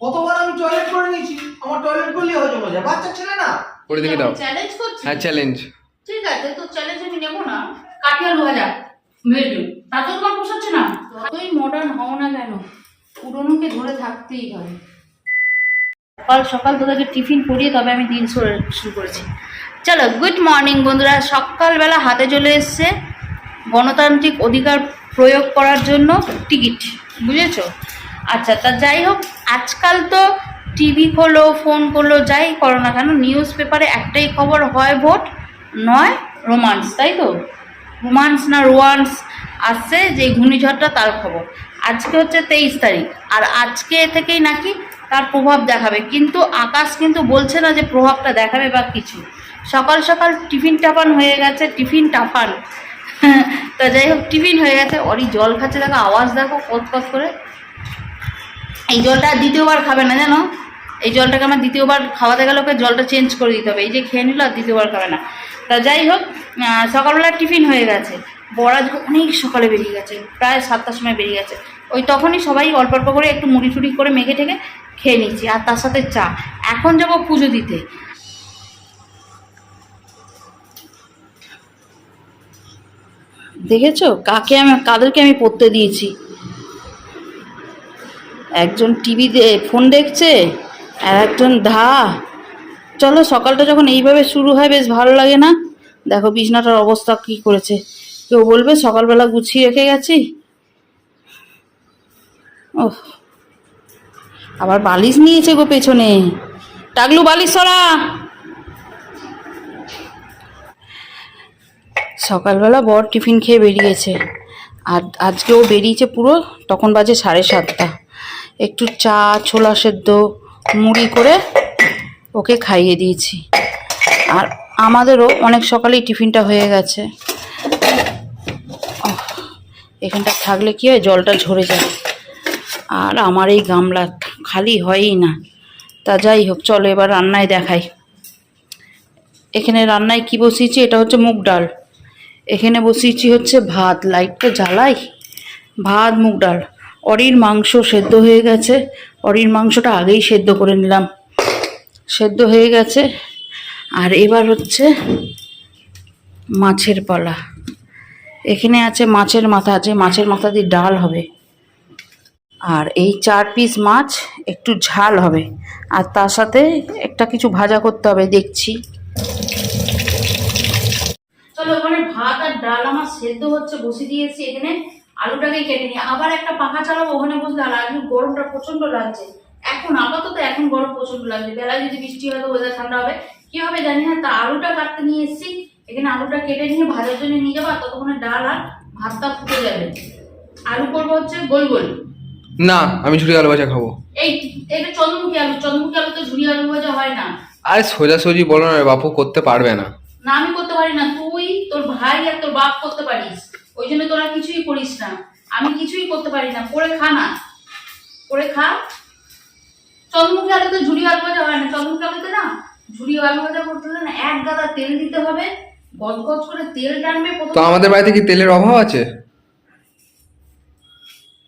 কতবার আমি টয়লেট করে নিয়েছি, আমার টয়লেট করলে হজম হয়ে যায়। বাচ্চা ছেলে না, করে দেখে দাও। চ্যালেঞ্জ করছি। হ্যাঁ চ্যালেঞ্জ। ঠিক আছে, তো চ্যালেঞ্জ আমি নেব না। কাঠি আলু ভাজা মেনু তাতে তোমার পোষাচ্ছে না। যতই মডার্ন হও না কেন, পুরনোকে ধরে থাকতেই হয়। সকাল সকাল তোদেরকে টিফিন পরিয়ে তবে আমি দিন শুরু করেছি। চলো, গুড মর্নিং বন্ধুরা। সকালবেলা হাতে চলে এসছে গণতান্ত্রিক অধিকার প্রয়োগ করার জন্য টিকিট, বুঝেছো? আচ্ছা, তা যাই হোক, আজকাল তো টিভি খোলো, ফোন করলো, যাই করো না কেন, নিউজ পেপারে একটাই খবর, হয় ভোট নয় রোমান্স, তাই তো? রোমান্স না রোয়ান্স আসছে, যে ঘূর্ণিঝড়টা তার খবর। আজকে হচ্ছে 23 তারিখ, আর আজকে থেকেই নাকি তার প্রভাব দেখাবে, কিন্তু আকাশ কিন্তু বলছে না যে প্রভাবটা দেখাবে বা কিছু। সকাল সকাল টিফিন টাফান হয়ে গেছে, টিফিন টাফান তা যাই হোক, টিফিন হয়ে গেছে। ওরই জল খাচ্ছে, দেখো আওয়াজ দেখো কত কত করে। এই জলটা দ্বিতীয়বার খাবে না, জানো? এই জলটাকে আমার দ্বিতীয়বার খাওয়াতে গেলে ওকে জলটা চেঞ্জ করে দিতে হবে। এই যে খেয়ে নিল আর দ্বিতীয়বার খাবে না। তা যাই হোক, সকালবেলা টিফিন হয়ে গেছে। বড় আজকে অনেক সকালে বেরিয়ে গেছে, প্রায় 7টার সময় বেরিয়ে গেছে। ওই তখনই সবাই অল্প অল্প করে একটু মুড়ি টুড়ি করে মেখে ঠেকে খেয়ে নিচ্ছি, আর তার সাথে চা। এখন যাবো পুজো দিতে। দেখেছো কাদেরকে আমি পড়তে দিয়েছি? একজন টিভিতে ফোন দেখছে, আর একজন চলো, সকালটা যখন এইভাবে শুরু হয় বেশ ভালো লাগে না? দেখো বিছনাটার অবস্থা কি করেছে, কেউ বলবে সকালবেলা গুছিয়ে রেখে গেছি। ওহ, আবার বালিশ নিয়েছে গো পেছনে। টাগলু, বালিশ সরা। সকালবেলা বর টিফিন খেয়ে বেরিয়েছে, আর আজকে ও বেরিয়েছে পুরো, তখন বাজে 7:30। একটু চা, ছোলা সেদ্ধ, মুড়ি করে ওকে খাইয়ে দিয়েছি। আর আমাদেরও অনেক সকালেই টিফিনটা হয়ে গেছে। এখানটা থাকলে কি হয়, জলটা ঝরে যায়, আর আমার এই গামলা খালি হয়ই না। তা যাই হোক, চলো এবার রান্নায় দেখাই। এখানে রান্নায় কি বসিয়েছি, এটা হচ্ছে মুগ ডাল। এখানে বসিয়েছি হচ্ছে ভাত, লাইটটা জ্বালাই। ভাত, মুগ ডাল। অরির মাংস সেদ্ধ হয়ে গেছে, অরির মাংসটা আগেই সেদ্ধ করে নিলাম, সেদ্ধ হয়ে গেছে। আর এবার হচ্ছে মাছের পালা। এখানে আছে মাছের মাথা, যে মাছের মাথা দিয়ে ডাল হবে। আর এই 4 পিস মাছ একটু ঝাল হবে, আর তার সাথে একটা কিছু ভাজা করতে হবে, দেখছি। চলো, ওখানে ভাত আর ডাল আমার সেদ্ধ হচ্ছে, বসে দিয়েছি। এখানে আলুটাকে কেটে নিয়ে আবার একটা পাখা চালাবো, ওখানে বসলে। আর আজকে গরমটা প্রচন্ড লাগছে এখন, আপাতত এখন গরম প্রচন্ড লাগছে। বেলায় যদি বৃষ্টি হয় তো ওয়েদার ঠান্ডা হবে, কি হবে জানি না। তা আলুটা কাটতে নিয়ে এসেছি, এখানে আলুটা কেটে নিয়ে ভাজার জন্য নিয়ে যাবো। ততক্ষণে ডাল আর ভাতটা ফুটে যাবে। আলু করবো হচ্ছে গোল গোল। না, আমি ঝুড়ি আলু ভাজা খাবো। এটা চন্দ্রমুখী আলু, চন্দ্রমুখী আলু তো ঝুড়ি আলু ভাজা হয় না। আরে সোজাসুজি বলো না, বাপু করতে পারবে না। না, আমি করতে পারি না, তুই, তোর ভাই আর তোর বাপ করতে পারিস, ওই জন্য তোরা কিছুই করিস না। আমি কিছুই করতে পারি না, করে খা না, করে খা। চন্দ্রমুখী আলুতে ঝুড়ি আলু ভাজা হয় না। চন্দ্রমুখী আলুতে না ঝুড়ি আলু ভাজা করতে হলে না 1 গাদা তেল দিতে হবে, গজগজ করে তেল টানবে। তো আমাদের বাড়িতে কি তেলের অভাব আছে?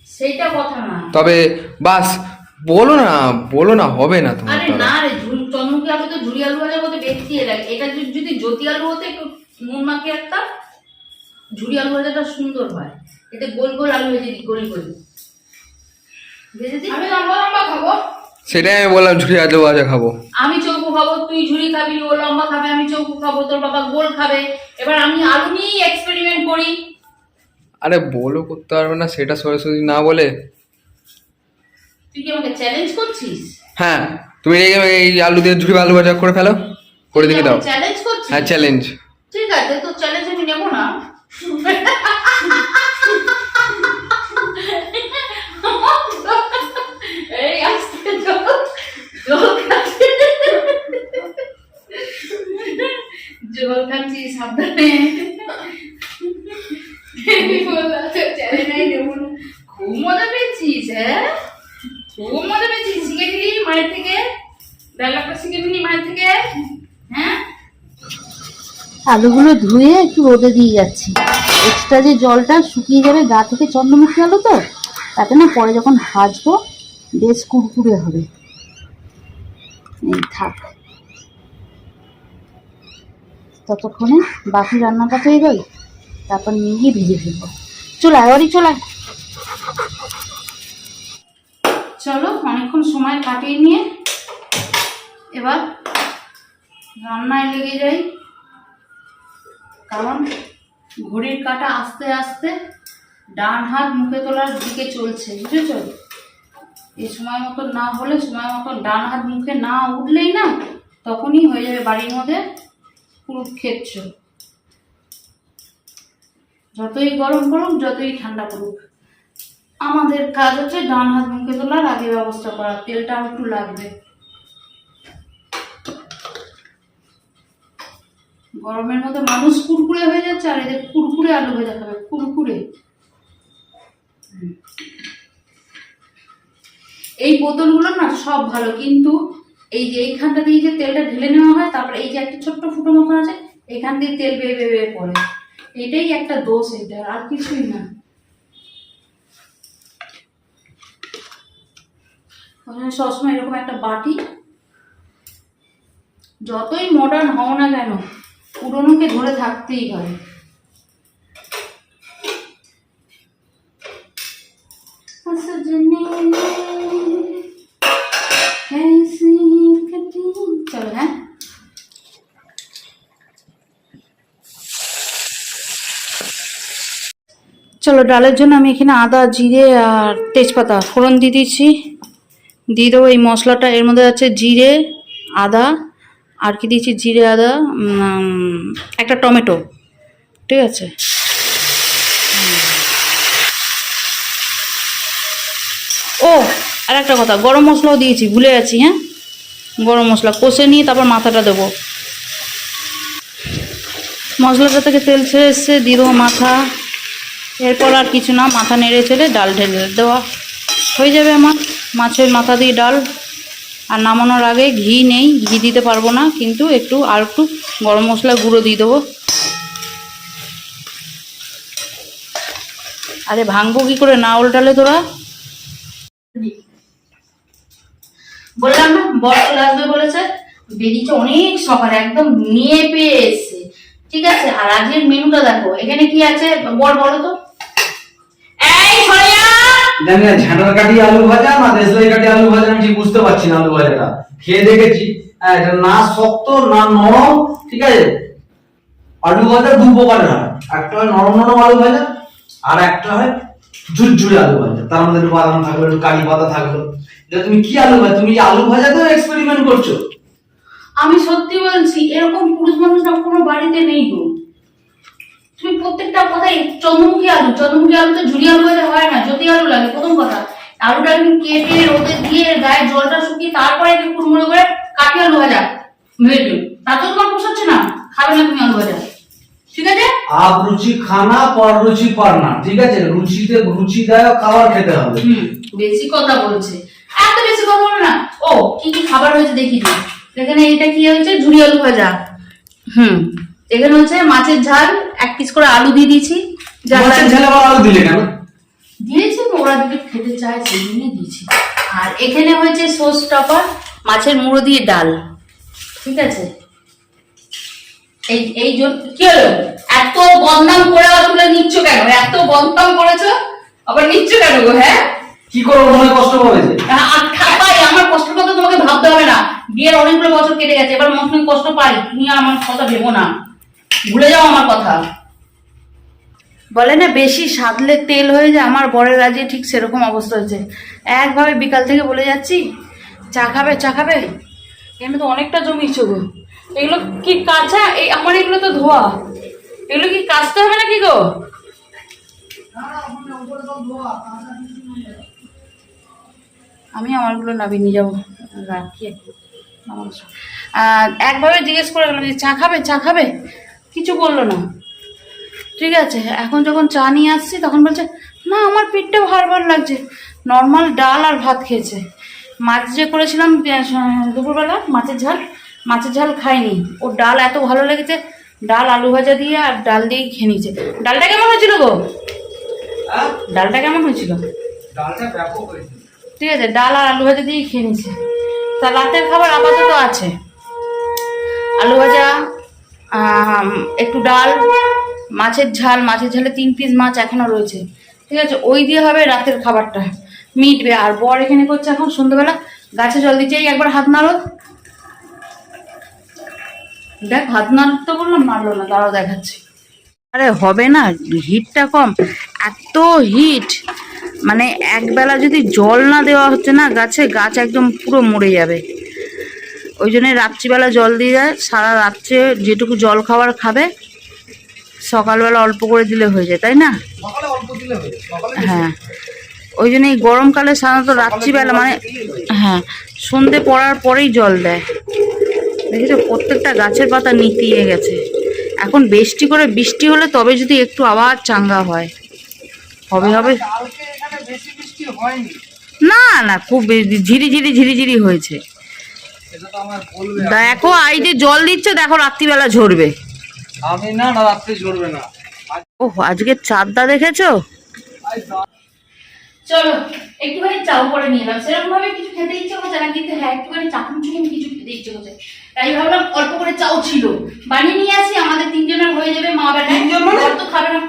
সেইটা কথা না। তবে বাস বলো না, হবে না তোমার আরে দ্বারা। না রে, চন্দ্রমুখী আলু তো ঝুড়ি আলু ভাজা বলতে বেশি লাগে। এটা যদি জ্যোতি আলু হতে একটু নুন মাখিয়ে একটা ঝুড়ি আলু ভাজাটা সুন্দর হয়। এতে গোল গোল আলু ভেজে দিই, গোল গোল ভেজে দিই। আমি লম্বা লম্বা খাবো, সেটাই আমি বললাম, ঝুড়ি আলু ভাজা খাবো। আমি চৌকো খাবো, তুই ঝুড়ি খাবি, ও লম্বা খাবে, আমি চৌকো খাবো, তোর বাবা গোল খাবে। এবার আমি আলু নিয়েই এক্সপেরিমেন্ট করি। আরে বলো, করতে পারবে না সেটা সরাসরি না বলে। তুই কি আমাকে চ্যালেঞ্জ করছিস? হ্যাঁ, তুমি এই আলু দিয়ে ঝুড়ি আলু ভাজা করে ফেলো, করে দেখে দাও। চ্যালেঞ্জ করছিস? হ্যাঁ চ্যালেঞ্জ। ঠিক আছে, তো চ্যালেঞ্জ আমি নেবো না। এই আজকে জল খাচ্ছি, সাবধানে। খুব মজা পেয়েছিস, হ্যাঁ খুব মজা পেয়েছিস। শিখে নিলি মায়ের থেকে, ডায়লগটা শিখে নিলি মায়ের থেকে, হ্যাঁ। আলুগুলো ধুয়ে একটু রোদে দিয়ে যাচ্ছি, এক্সট্রা যে জলটা শুকিয়ে যাবে গা থেকে। চন্দ্রমুখী আলু তো, তাতে না পরে যখন ভাজবো বেশ কুরকুরে হবে। এই থাক, ততক্ষণে বাকি রান্নাটা হয়ে গেল, তারপর নিয়ে গিয়ে ভেজে ফেলবো। চলে ওরই চলে। চলো অনেকক্ষণ সময় কাটিয়ে নিয়ে এবার রান্নায় লেগে যাই, কারণ ঘড়ির কাঁটা আস্তে আস্তে ডান হাত মুখে তোলার দিকে চলছে, বুঝেছ? এই সময় মতন না হলে, সময় মতন ডান হাত মুখে না উঠলেই না, তখনই হয়ে যাবে বাড়ির মধ্যে কুরুক্ষেত্র। যতই গরম পড়ুক, যতই ঠান্ডা পড়ুক, আমাদের কাজ হচ্ছে ডান হাত মুখে তোলার আগে ব্যবস্থা করা। তেলটা একটু লাগবে, গরমের মধ্যে মানুষ কুরকুরে হয়ে যাচ্ছে, আর এদের কুরকুরে আলু ভাজা খাবে, কুরকুরে। এই বোতলগুলো না সব ভালো, কিন্তু এই যে এইখানটা দিয়ে যে তেলটা ঢেলে নেওয়া হয়, তারপরে এই যে একটা ছোট্ট ফুটো মতন আছে, এখান দিয়ে তেল বেয়ে বেয়ে বেয়ে পড়ে, এটাই একটা দোষ, এটা আর কিছুই না। সবসময় এরকম একটা বাটি, যতই মডার্ন হও না কেন, পুরোনোকে ধরে থাকতেই হয়। চলো হ্যাঁ, চলো ডালের জন্য আমি এখানে আদা, জিরে আর তেজপাতা ফোড়ন দিয়ে দিচ্ছি। দিয়ে দেবো এই মশলাটা, এর মধ্যে আছে জিরে, আদা, আর কি দিয়েছি, জিরে, আদা, একটা টমেটো, ঠিক আছে। ও আর একটা কথা, গরম মশলাও দিয়েছি, ভুলে গেছি। হ্যাঁ, গরম মশলা কষে নিয়ে তারপর মাথাটা দেবো। মশলাটা থেকে তেল ছেড়ে এসছে, দিয়ে দেবো মাথা। এরপর আর কিছু না, মাথা নেড়ে ছেড়ে ডাল ঢেলে দেওয়া হয়ে যাবে আমার মাছের মাথা দিয়ে ডাল। আর নামানোর আগে ঘি নেই, ঘি দিতে পারবো না, কিন্তু একটু আর একটু গরম মশলা গুঁড়ো দিয়ে দেবো। আরে ভাঙবো কি করে, না উল্টালে তোরা? বললাম না বর চলে আসবে বলেছে, বেরিয়েছে অনেক সকালে, একদম নিয়ে পেয়ে এসছে, ঠিক আছে। আর আজকের মেনুটা দেখো, এখানে কি আছে বর বলো তো। এই সোনিয়া, জানি না ঝাঁটার কাটি আলু ভাজা না দেশলাই কাটি আলু ভাজা, আমি ঠিক বুঝতে পারছি না। আলু ভাজাটা খেয়ে দেখেছি, এটা না শক্ত না নরম, ঠিক আছে। আলু ভাজা দু প্রকারের হয়, একটা হয় নরম নরম আলু ভাজা, আর একটা হয় ঝুরঝুরে আলু ভাজা, তার মধ্যে একটু বাদাম থাকলো, একটু কারি পাতা থাকলো। এটা তুমি কি আলু ভাজা, তুমি আলু ভাজাতেও এক্সপেরিমেন্ট করছো? আমি সত্যি বলছি, এরকম পুরুষ মানুষ কোনো বাড়িতে নেই গো। তুমি প্রত্যেকটা কথাই চন্দ্রমুখী আলু, চন্দ্রমুখী আলু তো ঝুরি আলু ভাজা হয় না, যদি আলু লাগে। প্রথম কথা, আলুটা একটু কেটে রোদে দিয়ে গায়ে জলটা শুকিয়ে তারপরে একটু কুড়মুড়ো করে কাটি আলু ভাজা ভেজো, তাতে তোমার পোষাচ্ছে না, খাবে না তুমি আলু ভাজা, ঠিক আছে। আপ রুচি খানা পর রুচি পারনা, ঠিক আছে। রুচিতে রুচিদায়ক খাবার খেতে হবে। বেশি কথা বলছে, এত বেশি কথা বলো না। ও কি কি খাবার হয়েছে দেখি দিই। এখানে এটা কি হয়েছে, ঝুরি আলু ভাজা। এখানে হচ্ছে মাছের ঝাল, 1 পিস করে আলু দিয়ে দিয়েছি। মাছের ঝালে আবার আলু দিলে কেন? দিয়েছি, ওরা যদি খেতে চায় সেই জন্যই দিয়েছি। আর এখানে হয়েছে সস টপার, মাছের মুড়ো দিয়ে ডাল, ঠিক আছে। এই কি হলো, এত বদনাম করে আবার তুলে নিচ্ছ কেন? এত বদনাম করেছো আবার নিচ্ছ কেন গো? হ্যাঁ, কি করবো, মনে কষ্ট পাবে যে। পাই, আমার কষ্টের কথা তোমাকে ভাবতে হবে না। বিয়ের অনেকগুলো বছর কেটে গেছে, এবার মনে কষ্ট পাই, তুমি আর আমার কথা ভেবো না, ভুলে যাও আমার কথা। বলে না বেশি সাধলে তেল হয়ে যায়, আমার বরের আজকে ঠিক সেরকম অবস্থা হয়েছে। একভাবে বিকাল থেকে বলে যাচ্ছি চা খাবে চা খাবে, এখানে তো অনেকটা জমিয়েছো গো। এগুলো কি কাঁচা? এই আমার এগুলো তো ধোয়া, এগুলো কি কাচতে হবে নাকি গো? আমি আমারগুলো নামিয়ে নিয়ে যাবো, রাখি। একভাবে জিজ্ঞেস করে গেলাম যে চা খাবে চা খাবে, কিছু বললো না, ঠিক আছে। এখন যখন চা নিয়ে আসছি তখন বলছে না আমার পেটটা ভার ভার লাগছে। নর্মাল ডাল আর ভাত খেয়েছে। মাছ যে করেছিলাম দুপুরবেলা, মাছের ঝাল খাইনি, ওর ডাল এত ভালো লেগেছে, ডাল আলু ভাজা দিয়ে আর ডাল দিয়েই খেয়ে নিয়েছে। ডালটা কেমন হয়েছিল গো? ডালটা কেমন হয়েছিল? ডালটা ব্যাপক হয়েছে, ঠিক আছে, ডাল আর আলু ভাজা দিয়েই খেয়ে নিয়েছে। তা রাতের খাবার আপাতত আছে আলু ভাজা, একটু ডাল, মাছের ঝালে 3 পিস মাছ এখনো রয়েছে, ঠিক আছে? ওই দিয়ে হবে রাতের খাবারটা, মিটবে। আর বর এখানে করছে এখন সন্ধ্যেবেলা গাছে জল দিচ্ছে। এই একবার হাত নাড়ো, দেখ হাত নাড়তে বললাম, মারলো না, তারাও দেখাচ্ছে। আরে হবে না, হিটটা কম, এত হিট, মানে একবেলা যদি জল না দেওয়া হচ্ছে না গাছে, গাছ একদম পুরো মরে যাবে। ওই জন্য রাত্রিবেলা জল দিয়ে যায়, সারা রাত্রে যেটুকু জল খাবার খাবে সকালবেলা অল্প করে দিলে হয়ে যায়, তাই না? সকালে অল্প দিলে হয়ে যায়, সকালে হ্যাঁ, ওই জন্য এই গরমকালে সাধারণত রাত্রিবেলা মানে হ্যাঁ সন্ধে পড়ার পরেই জল দেয়। দেখেছো প্রত্যেকটা গাছের পাতা নিতিয়ে গেছে। এখন বৃষ্টি হলে তবে যদি একটু আবার চাঙ্গা হয়, হবে। কালকে এখানে বেশি বৃষ্টি হয়নি, না না, খুব ঝিরিঝিরি হয়েছে। এটা তো আমার বলবে। দেখো এই যে জল দিচ্ছে, দেখো রাত্রিবেলা ঝরবে। আমি না রাত্রে ঝরবে না। ও আজকে চাঁদটা দেখেছো? চলো একটুখানি চাউ করে নিয়ে এলাম, সেরকম ভাবে কিছু খেতে ইচ্ছে করছে না, কিন্তু হ্যাঁ একটুখানি চাকুন কিছু খেতে ইচ্ছে করছে, তাই ভাবলাম অল্প করে চাউ ছিল বানিয়ে নিয়ে আসি, আমাদের 3 জনের হয়ে যাবে। মা বেটায় বর তো খাবে না,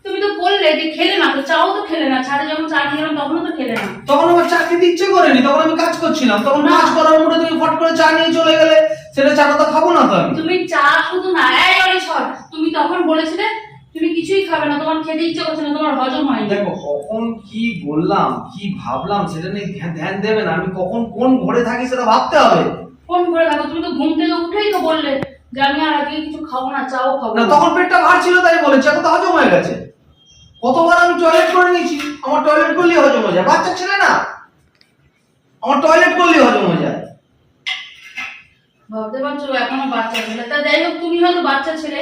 তুমি তো বললে যে খেলে না, তো চাও তো খেলে না, ছাড়ে যখন চা নিয়ে গেলাম তখনও তো খেলে না। তখন আমার চা খেতে ইচ্ছে করেনি, তখন আমি কাজ করছিলাম, তখন কাজ করার মুডে তুমি ফট করে চা নিয়ে চলে গেলে, সেটা চাটা তো খাবো না তো আমি। তুমি চা শুধু না, এই অরিশ্বর, তুমি তখন বলেছিলে তুমি কিছুই খাবে না, তোমার খেতে ইচ্ছে করছে না, তোমার হজম হয়নি। দেখো কখন কি বললাম কি ভাবলাম সেটা নিয়ে ধ্যান দেবে না, আমি কখন কোন ঘরে থাকি সেটা ভাবতে হবে। ফোন করে দেখো, তুমি তো ঘুম থেকে উঠেই তো বললে যে আমি আর আজকে কিছু খাবো না, চাও খাবো না, তখন পেটটা ভার ছিল তাই বলেছি, এখন তো হজম হয়ে গেছে। কতবার আমি টয়লেট করে নিয়েছি, আমার টয়লেট করলেই হজম হয়ে যায়, বাচ্চা ছেলে না, আমার টয়লেট করলেই হজম হয়ে যায়। ভাবতে পারছো এখনো বাচ্চা ছেলে, তা যাই হোক তুমি হয়তো বাচ্চা ছেলে,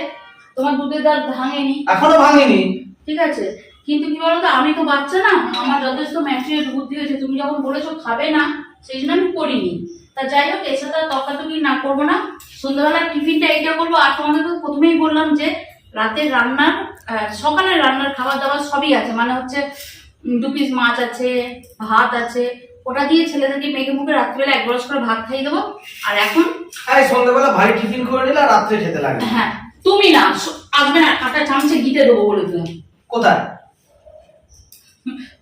তোমার দুধের দাঁত ভাঙেনি, এখনো ভাঙেনি, ঠিক আছে, কিন্তু কি বলতো আমি তো বাচ্চা না, আমার যথেষ্ট ম্যাচুরিট বুদ্ধি হয়েছে, তুমি যখন বলেছো খাবে না সেই জন্য আমি করিনি। তা যাই হোক এর সাথে তর্কাতর্কি না করবো না, সন্ধ্যাবেলার টিফিনটা এইটা করবো। আর তোমাদের তো প্রথমেই বললাম যে রাতের রান্নার সকালের রান্নার খাবার দাবার সবই আছে, মানে হচ্ছে 2 পিস মাছ আছে, ভাত আছে, ওটা দিয়ে ছেলেদেরকে মেঘে মুখে রাত্রিবেলা 1 গ্লাস করে ভাত খাইয়ে দেবো। আর এখন এই সন্ধ্যাবেলা ভারী টিফিন করে নিলে আর রাত্রে খেতে লাগে। হ্যাঁ তুমি না আসবে না, কাঁটা চামচে গিটে দেবো বলে দিলাম। কোথায়?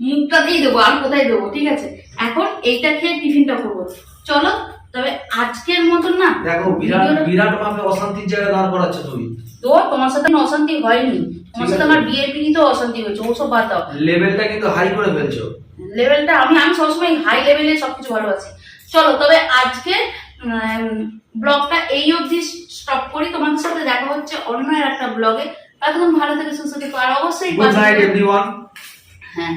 মুখটা দিয়ে দেবো, আর কোথায় দেবো, ঠিক আছে? এখন এইটা খেয়ে টিফিনটা করবো। চলো তবে আজকের মতন না, দেখো বিরাট মাপে অশান্তির জায়গায় দাঁড় করাচ্ছ তুমি। তো তোমার সাথে অশান্তি হয়নি, তোমার সাথে আমার বিয়ের পিড়িতেও অশান্তি হয়েছে, ওসব বাদ দাও। লেভেলটা কিন্তু হাই করে ফেলছো। লেভেলটা আমি সবসময় হাই লেভেলে সবকিছু ভালোবাসি। চলো তবে আজকে ব্লগটা এই অবধি স্টপ করি, তোমাদের সাথে দেখা হচ্ছে অন্য একটা ব্লগে। ততক্ষণ ভালো থেকে সুস্থ থেকো, আর অবশ্যই গুড নাইট এভরিওয়ান। হ্যাঁ।